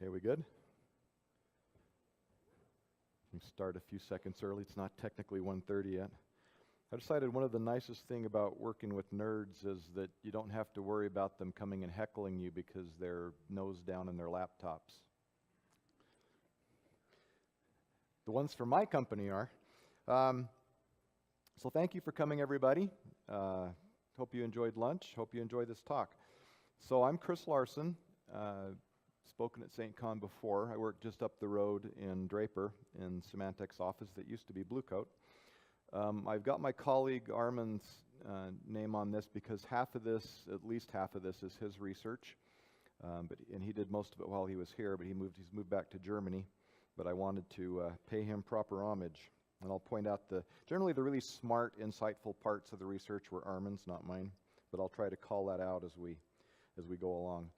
Okay, we good? We can start a few seconds early. It's not technically 1:30 yet. I decided one of the nicest thing about working with nerds is that you don't have to worry about them coming and heckling you because they're nose down in their laptops. The ones from my company are. So thank you for coming, everybody. Hope you enjoyed lunch. Hope you enjoyed this talk. So I'm Chris Larsen. Spoken at SAINTCON before. I work just up the road in Draper in Symantec's office that used to be Blue Coat. I've got my colleague Armans' name on this because at least half of this is his research. And he did most of it while he was here, but he's moved back to Germany. But I wanted to pay him proper homage. And I'll point out generally the really smart, insightful parts of the research were Armans', not mine. But I'll try to call that out as we go along.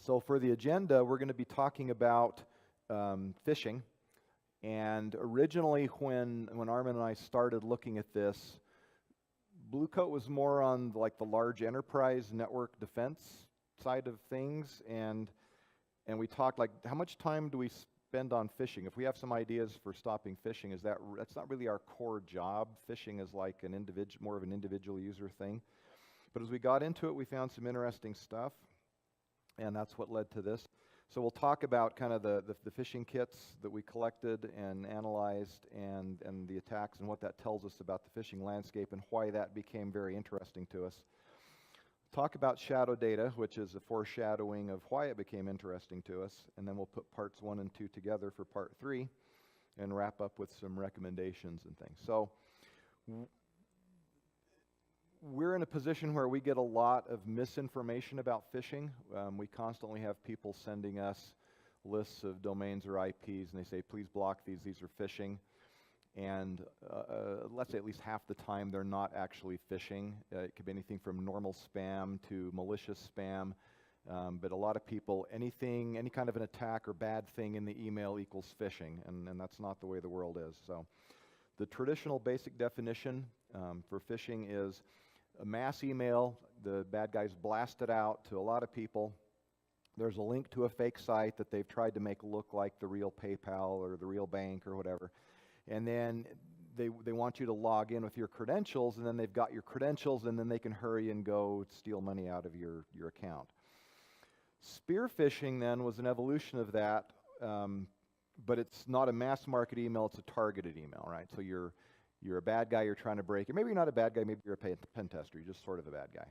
So for the agenda, we're going to be talking about phishing. And originally, when Armin and I started looking at this, Blue Coat was more on like the large enterprise network defense side of things, and we talked like, how much time do we spend on phishing? If we have some ideas for stopping phishing, that's not really our core job. Phishing is like more of an individual user thing. But as we got into it, we found some interesting stuff. And that's what led to this. So we'll talk about kind of the phishing kits that we collected and analyzed and the attacks and what that tells us about the phishing landscape and why that became very interesting to us. Talk about shadow data, which is a foreshadowing of why it became interesting to us. And then we'll put parts 1 and 2 together for part 3 and wrap up with some recommendations and things. So we're in a position where we get a lot of misinformation about phishing. We constantly have people sending us lists of domains or IPs, and they say, please block these are phishing. And let's say at least half the time they're not actually phishing. It could be anything from normal spam to malicious spam. But a lot of people, any kind of an attack or bad thing in the email equals phishing, and that's not the way the world is. So the traditional basic definition for phishing is a mass email. The bad guys blast it out to a lot of people. There's a link to a fake site that they've tried to make look like the real PayPal or the real bank or whatever. And then they want you to log in with your credentials, and then they've got your credentials, and then they can hurry and go steal money out of your account. Spearfishing then was an evolution of that, but it's not a mass market email, it's a targeted email, right? So you're a bad guy, you're trying to break, or maybe you're not a bad guy, maybe you're a pen tester, you're just sort of a bad guy.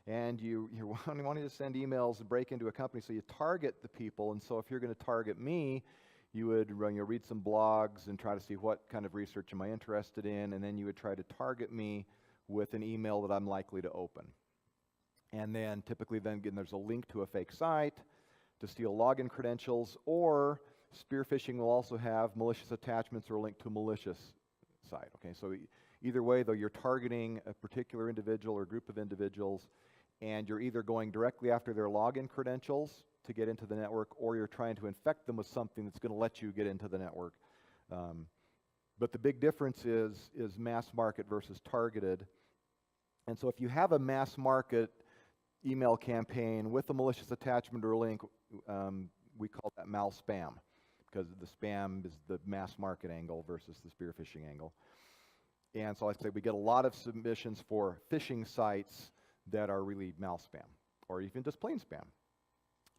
And you're wanting to send emails and break into a company, so you target the people. And so if you're going to target me, you would read some blogs and try to see what kind of research am I interested in, and then you would try to target me with an email that I'm likely to open. And then typically then again, there's a link to a fake site to steal login credentials, or spearfishing will also have malicious attachments or a link to a malicious site. Okay, so either way, though, you're targeting a particular individual or group of individuals, and you're either going directly after their login credentials to get into the network, or you're trying to infect them with something that's going to let you get into the network. But the big difference is mass market versus targeted. And so if you have a mass market email campaign with a malicious attachment or a link, we call that mal spam, because the spam is the mass market angle versus the spearfishing angle. And so I say we get a lot of submissions for phishing sites that are really mal spam, or even just plain spam.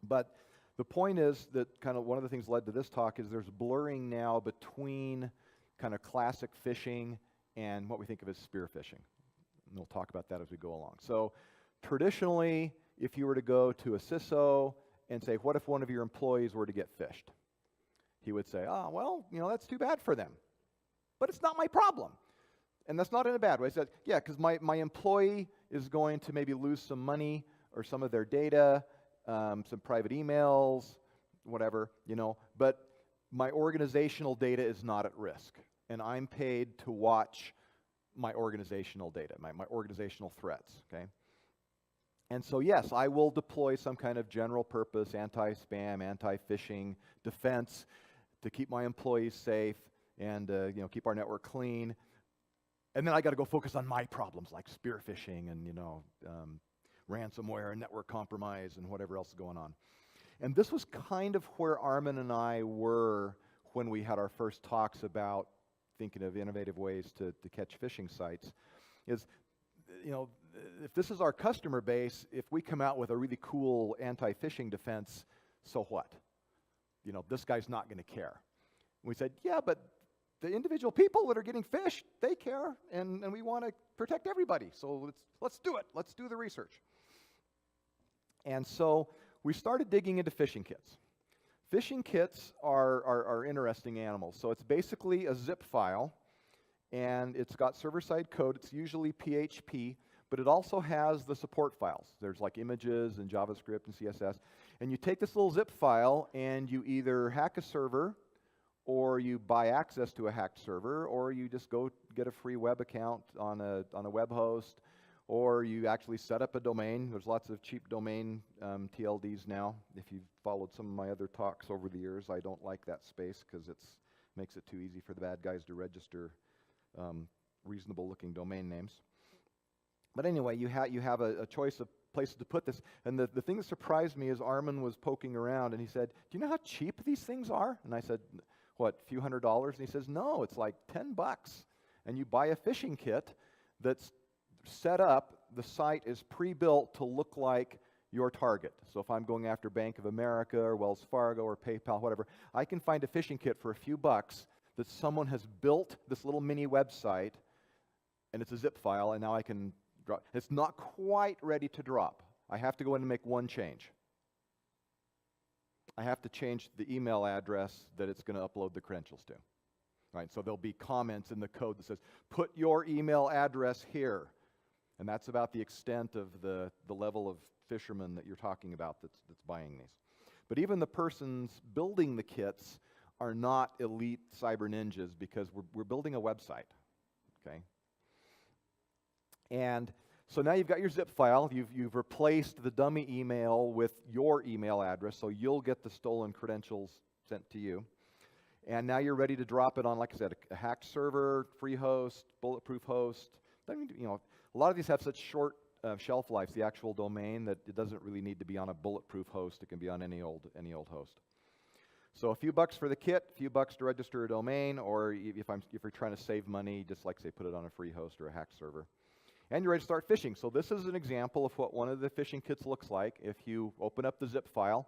But the point is that kind of one of the things led to this talk is there's blurring now between kind of classic phishing and what we think of as spearfishing. And we'll talk about that as we go along. So traditionally, if you were to go to a CISO and say, what if one of your employees were to get phished? He would say, oh, well, that's too bad for them. But it's not my problem. And that's not in a bad way. He said, yeah, because my employee is going to maybe lose some money or some of their data, some private emails, whatever, but my organizational data is not at risk. And I'm paid to watch my organizational data, my organizational threats, okay? And so, yes, I will deploy some kind of general purpose anti-spam, anti-phishing defense to keep my employees safe and keep our network clean. And then I got to go focus on my problems like spearfishing and ransomware and network compromise and whatever else is going on. And this was kind of where Armin and I were when we had our first talks about thinking of innovative ways to catch phishing sites. Is, you know, if this is our customer base, if we come out with a really cool anti-phishing defense, so what? You know, this guy's not going to care. And we said, yeah, but the individual people that are getting phished, they care, and we want to protect everybody. So let's do it. Let's do the research. And so we started digging into phishing kits. Phishing kits are interesting animals. So it's basically a zip file, and it's got server-side code. It's usually PHP, but it also has the support files. There's like images and JavaScript and CSS. And you take this little zip file, and you either hack a server, or you buy access to a hacked server, or you just go get a free web account on a web host, or you actually set up a domain. There's lots of cheap domain TLDs now. If you've followed some of my other talks over the years, I don't like that space because it makes it too easy for the bad guys to register reasonable-looking domain names. But anyway, you have a choice of places to put this. And the thing that surprised me is Armin was poking around, and he said, do you know how cheap these things are? And I said, what, a few $100s? And he says, no, it's like $10. And you buy a phishing kit that's set up, the site is pre-built to look like your target. So if I'm going after Bank of America or Wells Fargo or PayPal, whatever, I can find a phishing kit for a few bucks that someone has built this little mini website, and it's a zip file, and now I can drop. It's not quite ready to drop. I have to go in and make one change. I have to change the email address that it's going to upload the credentials to. Right? So there'll be comments in the code that says, put your email address here. And that's about the extent of the level of fishermen that you're talking about that's buying these. But even the persons building the kits are not elite cyber ninjas because we're building a website. Okay? And so now you've got your zip file. You've replaced the dummy email with your email address, so you'll get the stolen credentials sent to you. And now you're ready to drop it on, like I said, a hacked server, free host, bulletproof host. You know, a lot of these have such short shelf lives, the actual domain, that it doesn't really need to be on a bulletproof host. It can be on any old host. So a few bucks for the kit, a few bucks to register a domain, or if you're trying to save money, just like say put it on a free host or a hacked server. And you're ready to start phishing. So this is an example of what one of the phishing kits looks like. If you open up the zip file,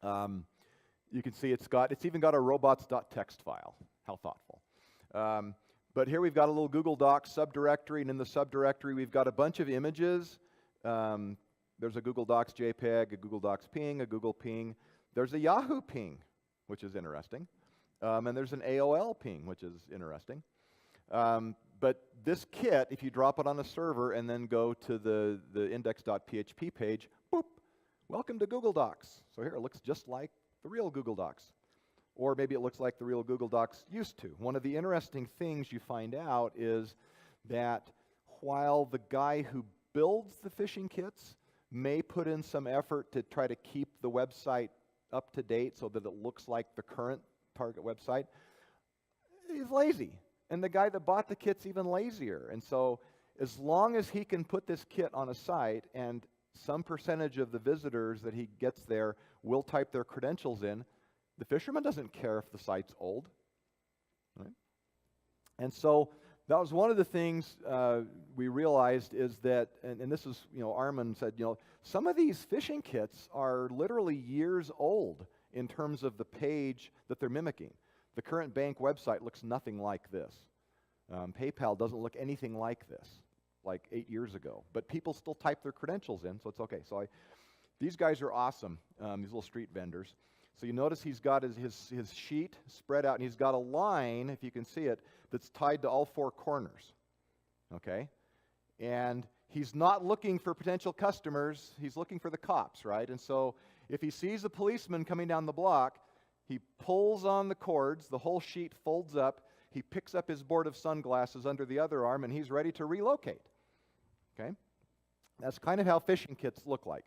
you can see it's even got a robots.txt file. How thoughtful. But here we've got a little Google Docs subdirectory, and in the subdirectory we've got a bunch of images. There's a Google Docs JPEG, a Google Docs ping, a Google ping. There's a Yahoo ping, which is interesting. And there's an AOL ping, which is interesting. But this kit, if you drop it on a server and then go to the index.php page, boop, welcome to Google Docs. So here it looks just like the real Google Docs. Or maybe it looks like the real Google Docs used to. One of the interesting things you find out is that while the guy who builds the phishing kits may put in some effort to try to keep the website up to date so that it looks like the current target website, he's lazy. And the guy that bought the kit's even lazier. And so as long as he can put this kit on a site and some percentage of the visitors that he gets there will type their credentials in, the fisherman doesn't care if the site's old. Right? And so that was one of the things we realized is that, and this is, Armin said, some of these phishing kits are literally years old in terms of the page that they're mimicking. The current bank website looks nothing like this. PayPal doesn't look anything like this, like 8 years ago. But people still type their credentials in, so it's okay. So these guys are awesome, these little street vendors. So you notice he's got his sheet spread out, and he's got a line, if you can see it, that's tied to all four corners. Okay? And he's not looking for potential customers, he's looking for the cops, right? And so if he sees a policeman coming down the block, he pulls on the cords, the whole sheet folds up, he picks up his board of sunglasses under the other arm, and he's ready to relocate. Okay? That's kind of how phishing kits look like.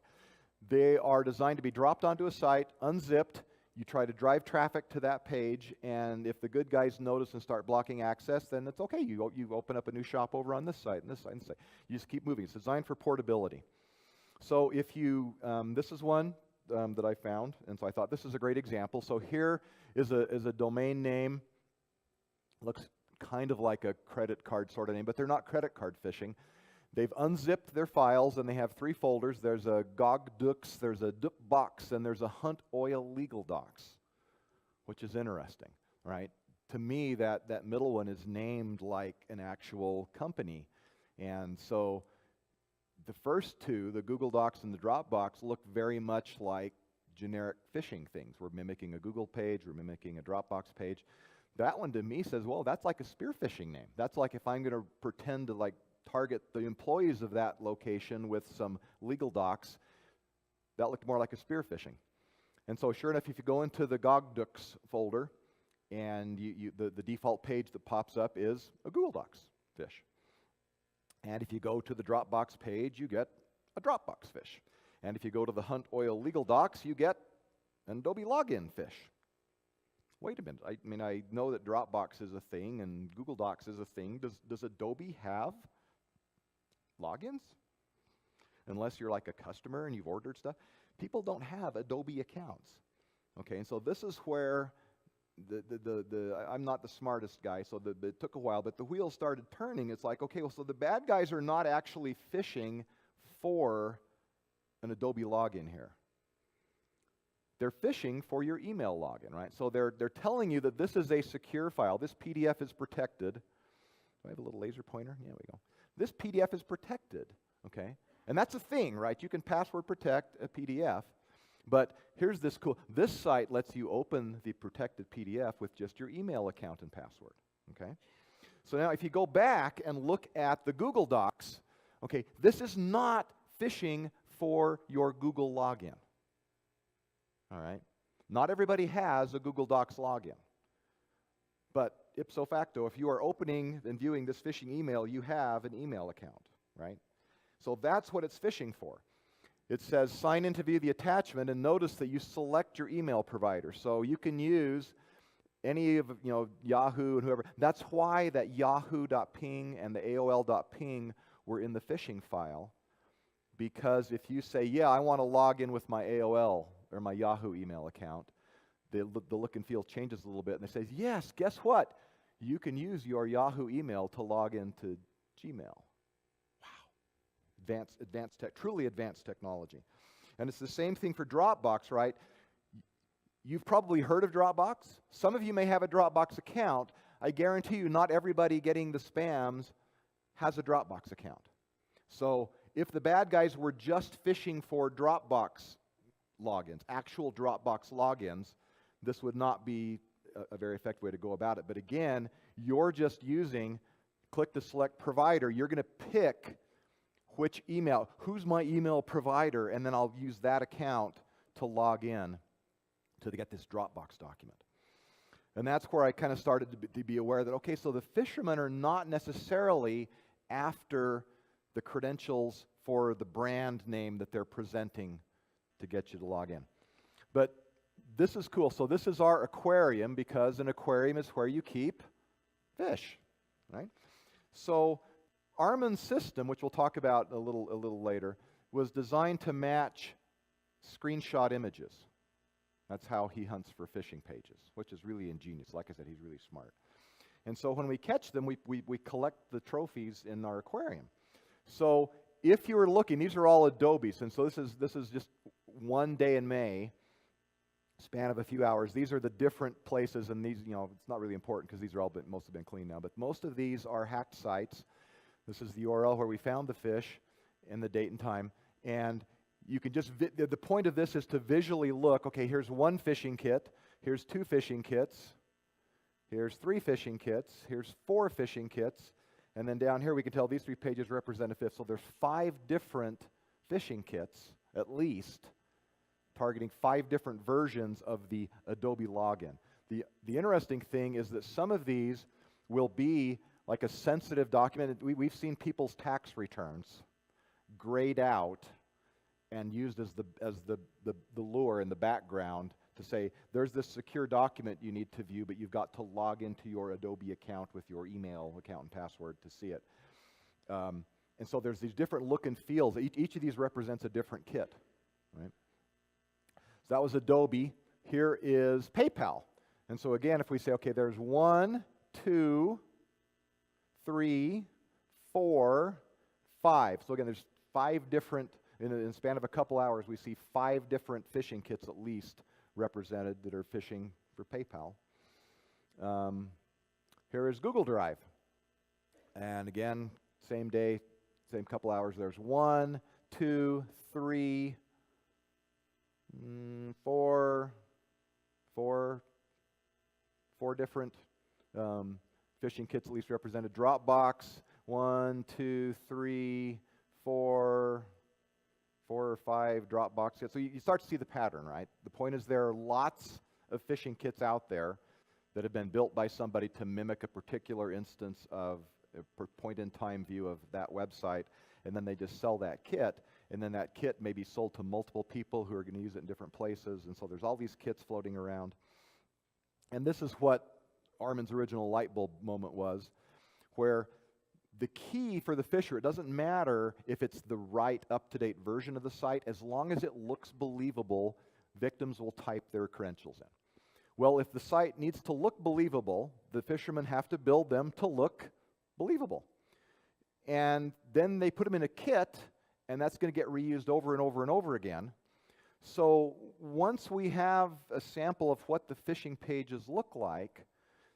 They are designed to be dropped onto a site, unzipped. You try to drive traffic to that page, and if the good guys notice and start blocking access, then it's okay. You open up a new shop over on this site, and this site, and this site. You just keep moving. It's designed for portability. So if you, this is one, that I found, and so I thought this is a great example. So here is a domain name. Looks kind of like a credit card sort of name, but they're not credit card phishing. They've unzipped their files, and they have 3 folders. There's a GogDux, there's a DupBox, and there's a Hunt Oil Legal Docs, which is interesting, right? To me, that middle one is named like an actual company. And so the first 2, the Google Docs and the Dropbox, look very much like generic phishing things. We're mimicking a Google page, we're mimicking a Dropbox page. That one to me says, well, that's like a spearfishing name. That's like if I'm going to pretend to like target the employees of that location with some legal docs, that looked more like a spearfishing. And so sure enough, if you go into the GogDux folder, and the default page that pops up is a Google Docs fish. And if you go to the Dropbox page, you get a Dropbox fish. And if you go to the Hunt Oil Legal Docs, you get an Adobe login fish. Wait a minute, I mean, I know that Dropbox is a thing and Google Docs is a thing. Does Adobe have logins? Unless you're like a customer and you've ordered stuff. People don't have Adobe accounts. Okay, and so this is where I'm not the smartest guy, so it took a while, but the wheels started turning. It's like, okay, well, so the bad guys are not actually phishing for an Adobe login here. They're phishing for your email login, right? So they're telling you that this is a secure file. This PDF is protected. Do I have a little laser pointer? Yeah, there we go. This PDF is protected, okay? And that's a thing, right? You can password protect a PDF. But here's this cool, this site lets you open the protected PDF with just your email account and password, okay? So now if you go back and look at the Google Docs, okay, this is not phishing for your Google login, all right? Not everybody has a Google Docs login. But ipso facto, if you are opening and viewing this phishing email, you have an email account, right? So that's what it's phishing for. It says sign in to view the attachment, and notice that you select your email provider. So you can use any of, Yahoo and whoever. That's why that yahoo.ping and the AOL.ping were in the phishing file. Because if you say, yeah, I want to log in with my AOL or my Yahoo email account, the look and feel changes a little bit, and it says, yes, guess what? You can use your Yahoo email to log into Gmail. Truly advanced technology. And it's the same thing for Dropbox, right? You've probably heard of Dropbox. Some of you may have a Dropbox account. I guarantee you not everybody getting the spams has a Dropbox account. So if the bad guys were just phishing for Dropbox logins, actual Dropbox logins, this would not be a very effective way to go about it. But again, you're just using, click the select provider. You're going to pick which email, who's my email provider, and then I'll use that account to log in to get this Dropbox document. And that's where I kind of started to be aware that, okay, so the fishermen are not necessarily after the credentials for the brand name that they're presenting to get you to log in. But this is cool. So this is our aquarium, because an aquarium is where you keep fish, right? So Armans' system, which we'll talk about a little later, was designed to match screenshot images. That's how he hunts for phishing pages, which is really ingenious. Like I said, he's really smart. And so when we catch them, we collect the trophies in our aquarium. So if you were looking, these are all Adobes, and so this is just one day in May, span of a few hours. These are the different places, and these, it's not really important because these are all most have been cleaned now, but most of these are hacked sites. This is the URL where we found the fish and the date and time. And you can just, the point of this is to visually look, okay, here's one phishing kit, here's 2 phishing kits, here's 3 phishing kits, here's 4 phishing kits, and then down here we can tell these 3 pages represent a fifth. So there's 5 different phishing kits, at least, targeting 5 different versions of the Adobe login. The interesting thing is that some of these will be like a sensitive document. We've seen people's tax returns grayed out and used as the lure in the background to say, there's this secure document you need to view, but you've got to log into your Adobe account with your email account and password to see it. And so there's these different look and feels. Each of these represents a different kit, right? So that was Adobe. Here is PayPal. And so again, if we say, okay, there's 1, 2, 3, 4, 5. So again, there's 5 different, in the span of a couple hours, we see 5 different phishing kits at least represented that are phishing for PayPal. Here is Google Drive. And again, same day, same couple hours, there's 1, 2, 3, 4 different phishing kits at least represented. Dropbox, 1, 2, 3, 4 or 5 Dropbox kits. So you start to see the pattern, right? The point is there are lots of phishing kits out there that have been built by somebody to mimic a particular instance of a point-in-time view of that website, and then they just sell that kit, and then that kit may be sold to multiple people who are going to use it in different places, and so there's all these kits floating around. And this is what Armans' original Lightbulb moment was, where the key for the phisher, it doesn't matter if it's the right up-to-date version of the site, as long as it looks believable, victims will type their credentials in. Well, if the site needs to look believable, the fishermen have to build them to look believable. And then they put them in a kit, and that's going to get reused over and over and over again. So once we have a sample of what the phishing pages look like,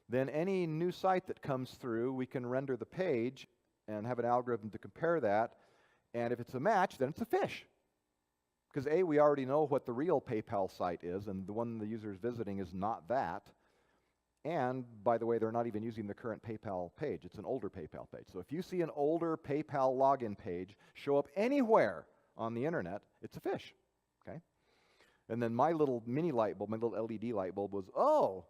then any new site that comes through, we can render the page and have an algorithm to compare that. And if it's a match, then it's a phish. Because A, we already know what the real PayPal site is, and the one the user is visiting is not that. And, by the way, they're not even using the current PayPal page. It's an older PayPal page. So if you see an older PayPal login page show up anywhere on the internet, it's a phish. Okay? And then my little mini light bulb, my little LED light bulb was, oh,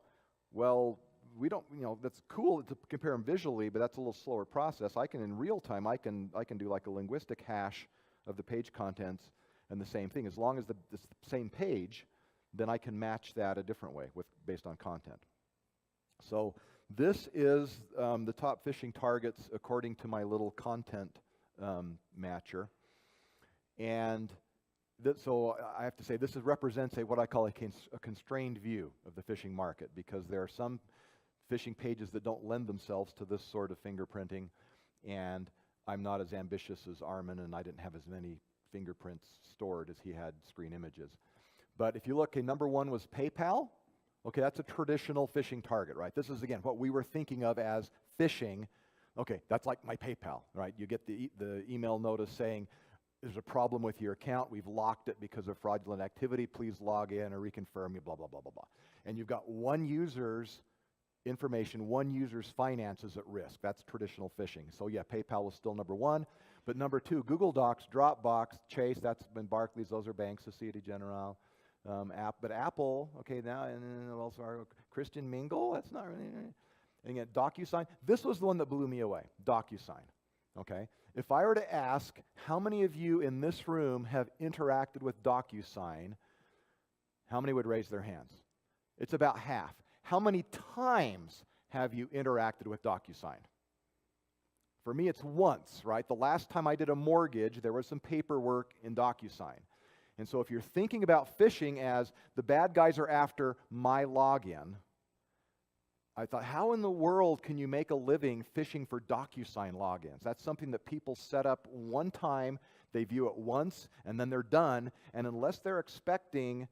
well, we don't, that's cool to compare them visually, but that's a little slower process. I can, in real time, I can do like a linguistic hash of the page contents and the same thing. As long as it's the same page, then I can match that a different way based on content. So this is the top phishing targets according to my little content matcher. And so I have to say this represents what I call a constrained view of the phishing market, because there are some phishing pages that don't lend themselves to this sort of fingerprinting, and I'm not as ambitious as Arman, and I didn't have as many fingerprints stored as he had screen images. But if you look, okay, number 1 was PayPal. Okay, that's a traditional phishing target, right? This is, again, what we were thinking of as phishing. Okay, that's like my PayPal, right? You get the email notice saying, there's a problem with your account. We've locked it because of fraudulent activity. Please log in or reconfirm, blah, blah, blah, blah, blah. And you've got one user's information, one user's finances at risk. That's traditional phishing. So yeah, PayPal was still number 1. But number 2, Google Docs, Dropbox, Chase, that's been Barclays, those are banks, Societe Generale. But Apple, okay, now, and Wells Fargo, Christian Mingle, that's not really, and again, DocuSign, this was the one that blew me away, DocuSign, okay? If I were to ask how many of you in this room have interacted with DocuSign, how many would raise their hands? It's about half. How many times have you interacted with DocuSign? For me, it's once, right? The last time I did a mortgage, there was some paperwork in DocuSign. And so if you're thinking about phishing as the bad guys are after my login, I thought, how in the world can you make a living phishing for DocuSign logins? That's something that people set up one time, they view it once, and then they're done. And unless they're expecting,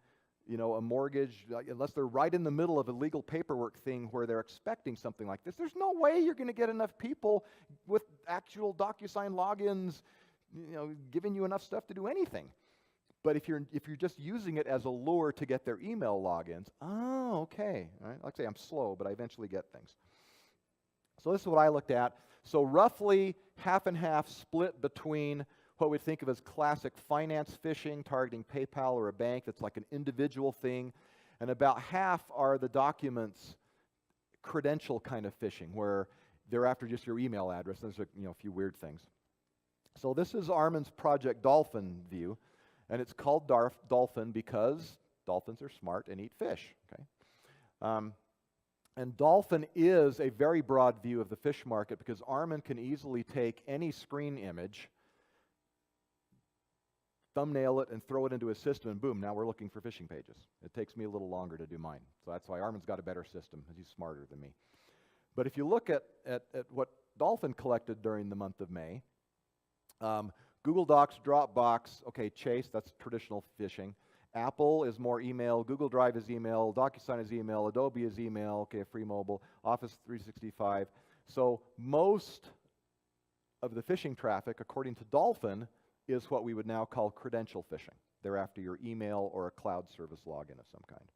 a mortgage, unless they're right in the middle of a legal paperwork thing where they're expecting something like this, there's no way you're going to get enough people with actual DocuSign logins, giving you enough stuff to do anything. But if you're just using it as a lure to get their email logins, oh, okay. All right? Like I say, I'm slow, but I eventually get things. So this is what I looked at. So roughly half and half split between what we think of as classic finance phishing, targeting PayPal or a bank that's like an individual thing, and about half are the documents credential kind of phishing, where they're after just your email address. There's a few weird things. So this is Arman's project Dolphinview. And it's called Dolphin because dolphins are smart and eat fish. Okay? And Dolphin is a very broad view of the fish market because Arman can easily take any screen image, thumbnail it and throw it into a system, and boom, now we're looking for phishing pages. It takes me a little longer to do mine. So that's why Arman's got a better system. He's smarter than me. But if you look at what Dolphin collected during the month of May, Google Docs, Dropbox, okay, Chase, that's traditional phishing. Apple is more email, Google Drive is email, DocuSign is email, Adobe is email, okay, free mobile, Office 365. So most of the phishing traffic, according to Dolphin, is what we would now call credential phishing. They're after your email or a cloud service login of some kind.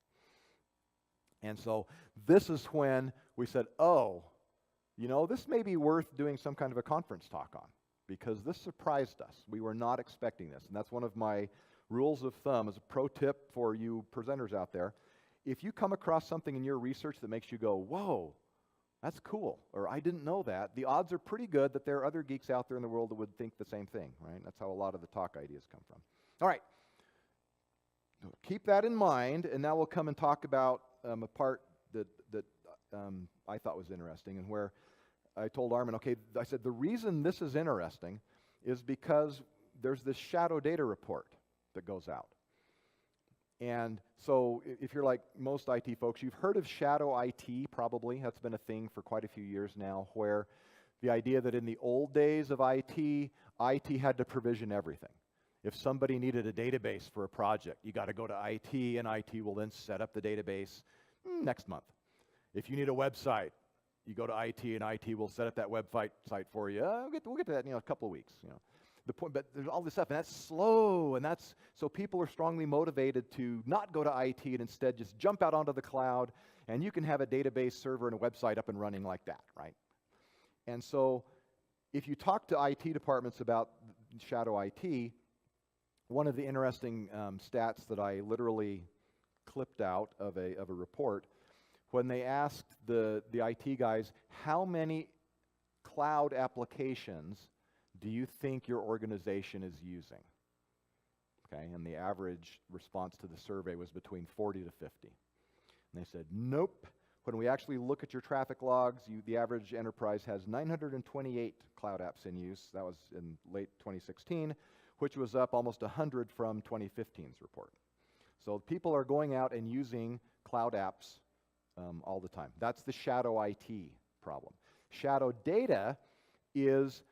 And so this is when we said, oh, you know, this may be worth doing some kind of a conference talk on, because this surprised us. We were not expecting this. And that's one of my rules of thumb as a pro tip for you presenters out there. If you come across something in your research that makes you go, whoa, that's cool, or I didn't know that, the odds are pretty good that there are other geeks out there in the world that would think the same thing, right? That's how a lot of the talk ideas come from. All right, keep that in mind, and now we'll come and talk about a part that I thought was interesting, and where I told Arman, okay, I said the reason this is interesting is because there's this shadow data report that goes out. And so if you're like most IT folks, you've heard of shadow IT probably. That's been a thing for quite a few years now, where the idea that in the old days of IT had to provision everything. If somebody needed a database for a project, you got to go to IT, and IT will then set up the database next month. If you need a website, you go to IT, and IT will set up that website for you. We'll get to that in a couple of weeks. The point, but there's all this stuff, and that's slow, and that's so people are strongly motivated to not go to IT and instead just jump out onto the cloud, and you can have a database server and a website up and running like that, right? And so if you talk to IT departments about shadow IT, one of the interesting stats that I literally clipped out of a report, when they asked the IT guys, how many cloud applications do you think your organization is using? Okay, and the average response to the survey was between 40 to 50. And they said, nope. When we actually look at your traffic logs, the average enterprise has 928 cloud apps in use. That was in late 2016, which was up almost 100 from 2015's report. So people are going out and using cloud apps all the time. That's the shadow IT problem. Shadow data is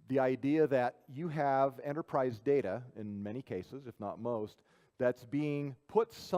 the idea that you have enterprise data, in many cases, if not most, that's being put somewhere